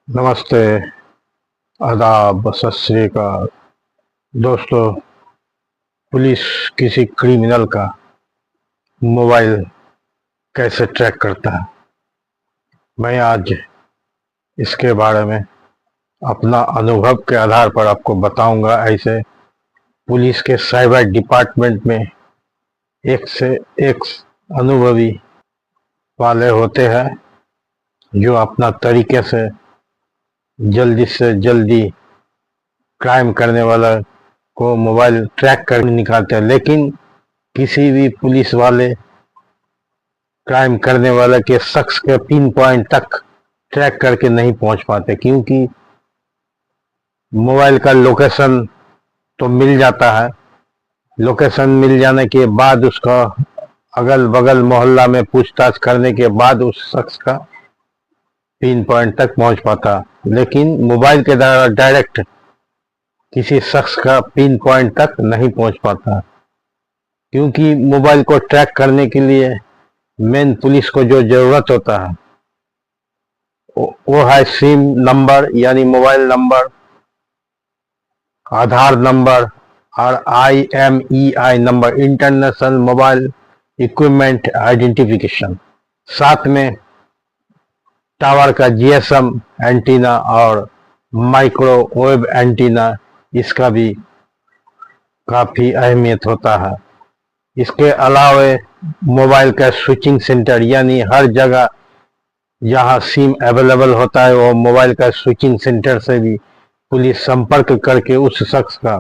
नमस्ते, आदाब, सत श्री अकाल। दोस्तों, पुलिस किसी क्रिमिनल का मोबाइल कैसे ट्रैक करता है, मैं आज इसके बारे में अपना अनुभव के आधार पर आपको बताऊंगा। ऐसे पुलिस के साइबर डिपार्टमेंट में एक से एक अनुभवी वाले होते हैं जो अपना तरीके से जल्दी क्राइम करने वाला को मोबाइल ट्रैक कर निकालते हैं। लेकिन किसी भी पुलिस वाले क्राइम करने वाले के शख्स के पिन पॉइंट तक ट्रैक करके नहीं पहुंच पाते, क्योंकि मोबाइल का लोकेशन तो मिल जाता है। लोकेशन मिल जाने के बाद उसका अगल बगल मोहल्ला में पूछताछ करने के बाद उस शख्स का पिन पॉइंट तक पहुंच पाता, लेकिन मोबाइल के द्वारा डायरेक्ट किसी शख्स का पिन पॉइंट तक नहीं पहुंच पाता, क्योंकि मोबाइल को ट्रैक करने के लिए मेन पुलिस को जो जरूरत होता है वो है सिम नंबर, यानी मोबाइल नंबर, आधार नंबर और IMEI number, international mobile equipment identification. साथ में टावर का GSM एंटीना और माइक्रोवेव एंटीना, इसका भी काफ़ी अहमियत होता है। इसके अलावा मोबाइल का स्विचिंग सेंटर, यानी हर जगह जहां सिम अवेलेबल होता है वो मोबाइल का स्विचिंग सेंटर से भी पुलिस संपर्क करके उस शख्स का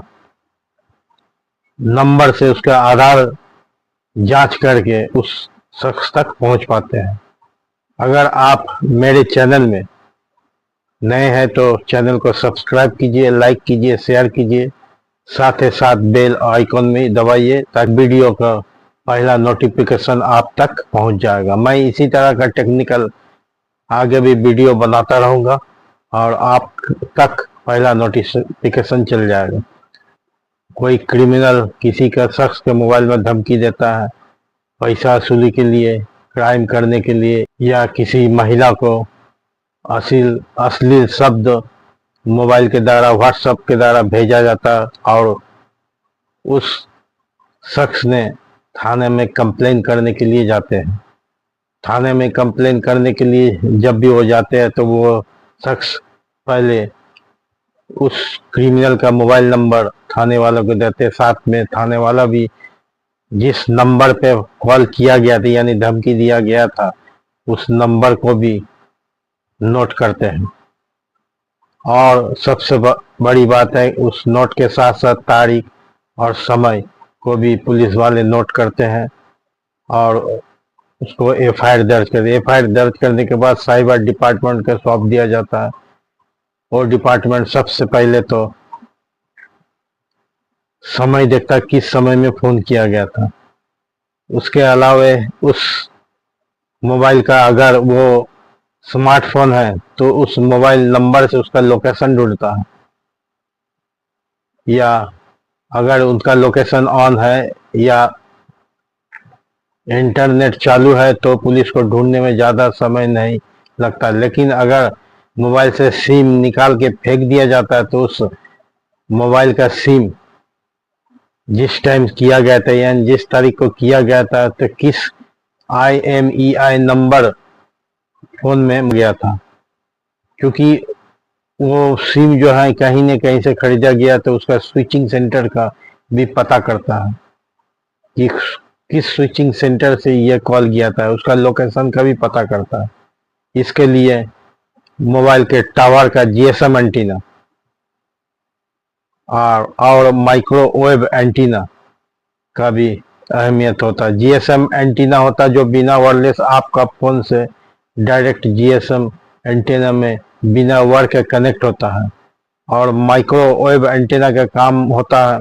नंबर से उसका आधार जांच करके उस शख्स तक पहुंच पाते हैं। अगर आप मेरे चैनल में नए हैं तो चैनल को सब्सक्राइब कीजिए, लाइक कीजिए, शेयर कीजिए, साथ ही साथ बेल आइकॉन में दबाइए ताकि वीडियो का पहला नोटिफिकेशन आप तक पहुंच जाएगा। मैं इसी तरह का टेक्निकल आगे भी वीडियो बनाता रहूँगा और आप तक पहला नोटिफिकेशन चल जाएगा। कोई क्रिमिनल किसी का शख्स के मोबाइल में धमकी देता है पैसा वसूली के लिए, क्राइम करने के लिए, या किसी महिला को अश्लील शब्द मोबाइल के द्वारा, व्हाट्सएप के द्वारा भेजा जाता और उस शख्स ने थाने में कंप्लेन करने के लिए जाते हैं। थाने में कंप्लेन करने के लिए जब भी वो जाते हैं तो वो शख्स पहले उस क्रिमिनल का मोबाइल नंबर थाने वालों को देते, साथ में थाने वाला भी जिस नंबर पे कॉल किया गया था यानी धमकी दिया गया था उस नंबर को भी नोट करते हैं। और सबसे बड़ी बात है, उस नोट के साथ साथ तारीख और समय को भी पुलिस वाले नोट करते हैं और उसको FIR दर्ज करते। FIR दर्ज करने के बाद साइबर डिपार्टमेंट को सौंप दिया जाता है और डिपार्टमेंट सबसे पहले तो समय देखता किस समय में फोन किया गया था। उसके अलावा उस मोबाइल का अगर वो स्मार्टफोन है तो उस मोबाइल नंबर से उसका लोकेशन ढूंढता है, या अगर उनका लोकेशन ऑन है या इंटरनेट चालू है तो पुलिस को ढूंढने में ज़्यादा समय नहीं लगता। लेकिन अगर मोबाइल से सिम निकाल के फेंक दिया जाता है तो उस मोबाइल का सिम जिस टाइम किया गया था यानी जिस तारीख को किया गया था तो किस IMEI नंबर फोन में गया था, क्योंकि वो सिम जो है कहीं न कहीं से खरीदा गया तो उसका स्विचिंग सेंटर का भी पता करता है कि किस स्विचिंग सेंटर से ये कॉल किया था, उसका लोकेशन का भी पता करता है। इसके लिए मोबाइल के टावर का GSM एंटीना और माइक्रोवेव एंटीना का भी अहमियत होता है। GSM एंटीना होता है जो बिना वायरलेस आपका फ़ोन से डायरेक्ट GSM एंटीना में बिना वायर के कनेक्ट होता है, और माइक्रोवेव एंटीना का काम होता है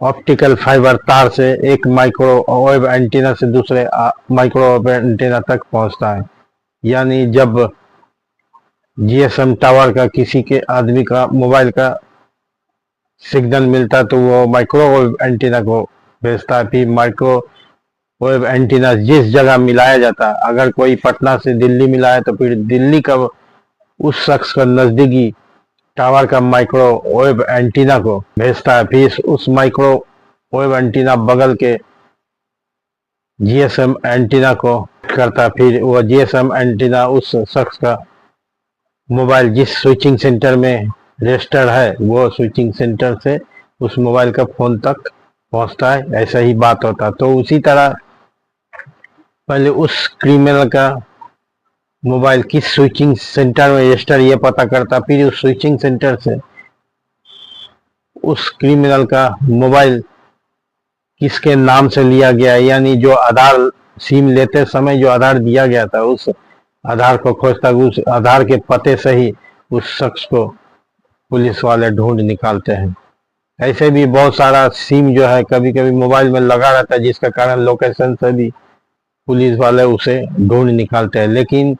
ऑप्टिकल फाइबर तार से एक माइक्रोवेव एंटीना से दूसरे माइक्रोवेव एंटीना तक पहुंचता है। यानी जब GSM टावर का किसी के आदमी का मोबाइल का सिग्नल मिलता है तो वो माइक्रोवेव एंटीना को भेजता है। फिर माइक्रोवेव एंटीना जिस जगह मिलाया जाता है, अगर कोई पटना से दिल्ली मिला है तो फिर दिल्ली का उस शख्स का नजदीकी टावर का माइक्रोवेव एंटीना को भेजता है। फिर उस माइक्रोवेव एंटीना बगल के जीएसएम एंटीना को करता है। फिर वह जीएसएम एंटीना उस शख्स का मोबाइल जिस स्विचिंग सेंटर में रजिस्टर है, वो स्विचिंग सेंटर से उस मोबाइल का फोन तक पहुंचता है। ऐसा ही बात होता है। तो उसी तरह पहले उस क्रिमिनल का मोबाइल किस स्विचिंग सेंटर में रजिस्टर ये पता करता, फिर उस स्विचिंग सेंटर से उस क्रिमिनल का मोबाइल किसके नाम से लिया गया, यानी जो आधार सिम लेते समय जो आधार दिया गया था, उस आधार को खोजता, उस आधार के पते से ही उस शख्स को पुलिस वाले ढूंढ निकालते हैं। ऐसे भी बहुत सारा सिम जो है कभी कभी मोबाइल में लगा रहता है, जिसका कारण लोकेशन से भी पुलिस वाले उसे ढूंढ निकालते हैं। लेकिन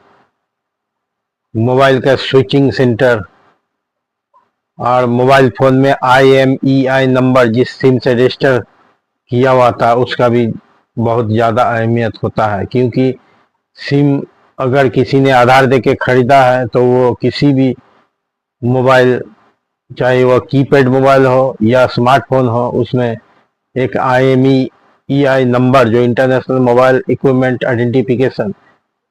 मोबाइल का स्विचिंग सेंटर और मोबाइल फोन में IMEI नंबर जिस सिम से रजिस्टर किया हुआ था, उसका भी बहुत ज़्यादा अहमियत होता है। क्योंकि सिम अगर किसी ने आधार देके खरीदा है तो वो किसी भी मोबाइल, चाहे वह कीपैड मोबाइल हो या स्मार्टफोन हो, उसमें एक IMEI नंबर जो इंटरनेशनल मोबाइल इक्विपमेंट आइडेंटिफिकेशन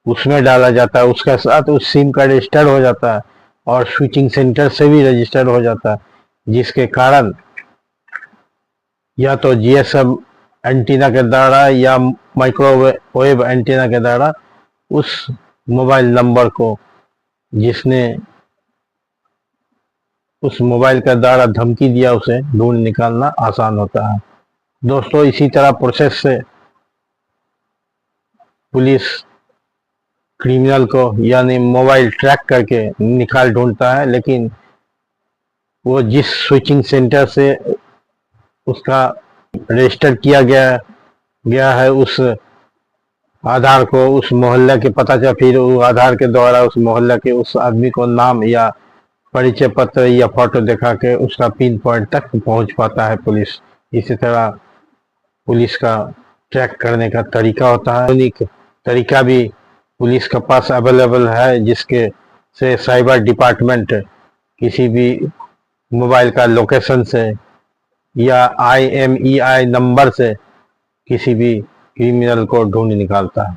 उसमें डाला जाता है। उसके साथ उस सिम का रजिस्टर हो जाता है और स्विचिंग सेंटर से भी रजिस्टर हो जाता है, जिसके कारण या तो जीएसएम एंटीना के द्वारा या माइक्रोवेव एंटीना के द्वारा उस मोबाइल नंबर को जिसने उस मोबाइल के द्वारा धमकी दिया उसे ढूंढ निकालना आसान होता है। दोस्तों, इसी तरह प्रोसेस से पुलिस क्रिमिनल को यानी मोबाइल ट्रैक करके निकाल ढूंढता है। लेकिन वो जिस स्विचिंग सेंटर से उसका रजिस्टर किया गया है, उस आधार को उस मोहल्ले के पता चला, फिर वो आधार के द्वारा उस मोहल्ले के उस आदमी को नाम या परिचय पत्र या फोटो दिखा के उसका पिन पॉइंट तक पहुंच पाता है पुलिस। इसी तरह पुलिस का ट्रैक करने का तरीका होता है। यूनिक तरीका भी पुलिस के पास अवेलेबल है, जिसके से साइबर डिपार्टमेंट किसी भी मोबाइल का लोकेशन से या IMEI नंबर से किसी भी क्रिमिनल को ढूंढ निकालता है।